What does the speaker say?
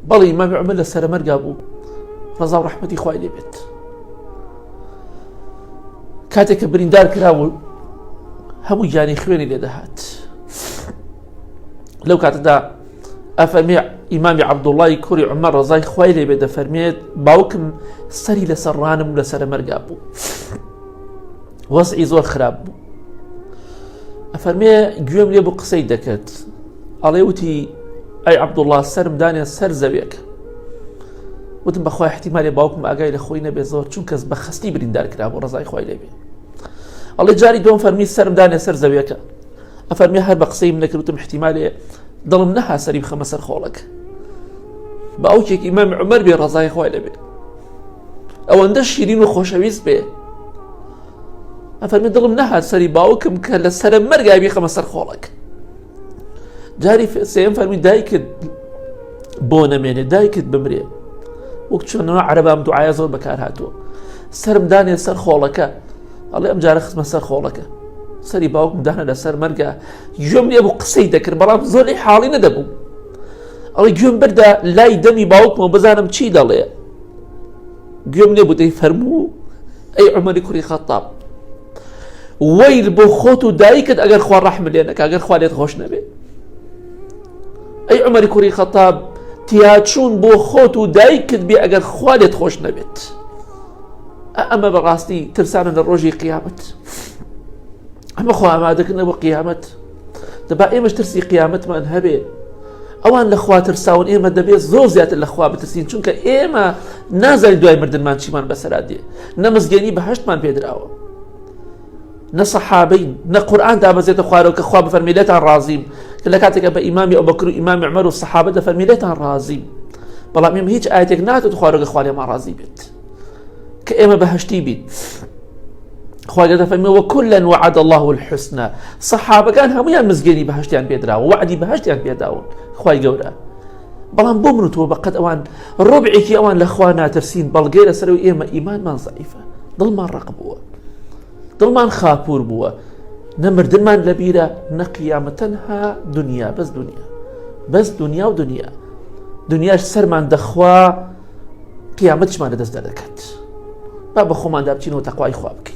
بەڵێ ئیمامی عومەر لە سەرە مەرگا بوو ڕەزا و ڕەحمەتی خوای لێ بێت. کاتێک کە بریندار کراوە هەموو گیانی خوێنی لێ دەهات. لەو کاتەدا ئەفەرمێ ئیمامی عەبدوڵڵای کوڕی عومەر ڕەزای خوای لێ بێت دەفەرمێت باوکم سەری لەسەر ڕانم و لەسەرە مەرگا بوو، وەزعی زۆر خراپ بوو. ئەفەرمێ گوێم لێ بوو قسەی دەکرد، ئەڵێ وتی ئەی عەبدوڵڵا سەرم دانێ سەر زەویەکە. وتم بەخوای احتیمالێ باوکم ئاگای لە خۆی نەبێ زۆر چونکە بە خەستی بریندار کرابوو ڕەزای خوای لێ بێ. ئەڵێ جاری دوم فەرمی سەرم دانێ سەر زەویەکە. ئەفەرمێ هەر بە قسەی من نەکرد، وتم احتیمالێ دڵم نەها سەری بخەمە سەر خۆڵەکە بە ئەوکێک ئیمامی عومەر بێ ڕەزای خوای لێ بێ، ئەوەندە شیرین و خۆشەویست بێ. ئەفەرمێ دڵم نەهات سەری باوکم کە لە سەرە مەرگا بیخەمە سەر خۆڵەکە. جاری سێم فەرمی دایکت بۆ نەمێنێ، دایکت بمرێ، وەک چۆنەوە عەرەبام دوعایە زۆر بەکار هاتووە. سەرم دانێ سەر خۆڵەکە، ئەڵێ ئەم جارە خستمە سەر خۆڵەکە، سەری باوکم دانە لەسەر مەرگا. گوێم لێ بوو قسەی دەکرد بەڵام زۆر لێ حاڵی نەدەبوو. ئەڵێ گوێم بردە لای دەمی باوکمەوە بزانم چی دەڵێ. گوێم لێ بوو دەی فەرموو ئەی عومەری کوڕی خەتاب، وەیل بۆ خۆت و دایکت ئەگەر خوا ڕەحم لێ نەکا، ئەگەر خوا لێت خۆش نەبێ. ئەی عومەری کوڕی خەتاب تیاچوون بۆ خۆت و دایکت بێ ئەگەر خوا لێت خۆش نەبێت. ئەمە بەڕاستی ترسانە لە ڕۆژی قیامەت. ئەمە خوا ئامادەکردنە بۆ قیامەت. دەبا ئێمەش ترسی قیامەتمان هەبێ. ئەوان لە خوا ترساون، ئێمە دەبێت زۆر زیاتر لە خوا بترسین، چونکە ئێمە نازانین دوای مردنمان چیمان بەسەرا دێ. نە مزگەنی بەهەشتمان پێدراوە، نە سەحابەین، نە قورئان دامەزێتە خوارەوە کە خوا بفەرمێ لێتان ڕازیم، کە لە کاتێکە بە ئیمامی ئەبوبەکر و ئیمامی عومەر و سەحابە دەفەرمێ لێتان ڕازیم. بەڵام ئێمە هیچ ئاەتێک ناتوێت خوارەوە کە خوا لێمان ڕازی بێت، کە ئێمە بەهەشتی بین. خوا دەفەرمێ وەکوڵەن وعد الله الحسنى. سەحابەکان هەموویان مزگەنی بەهەشتیان پێدراوە، وعدی بەهەشتیان پێداون خوای گەورە. بەڵام بۆ من و تۆ بەقەت ئەوان ڕۆبعێکی ئەوان لە خوا ناترسین، بەڵگەی لەسەرەوە ئێمە ئیمانمان زەعیفە، دڵمان ڕق بووە، دڵمان خاپوور بووە، نە مردنمان لەبیرە، نە قیامەت، تەنها دنیا، بەس دنیا، بەس دنیا و دنیا. دنیاش سەرمان دەخوا، قیامەتشمان لەدەست دەدەکات. با بە خۆماندا بچینەوە تەقوای خوا بکەین.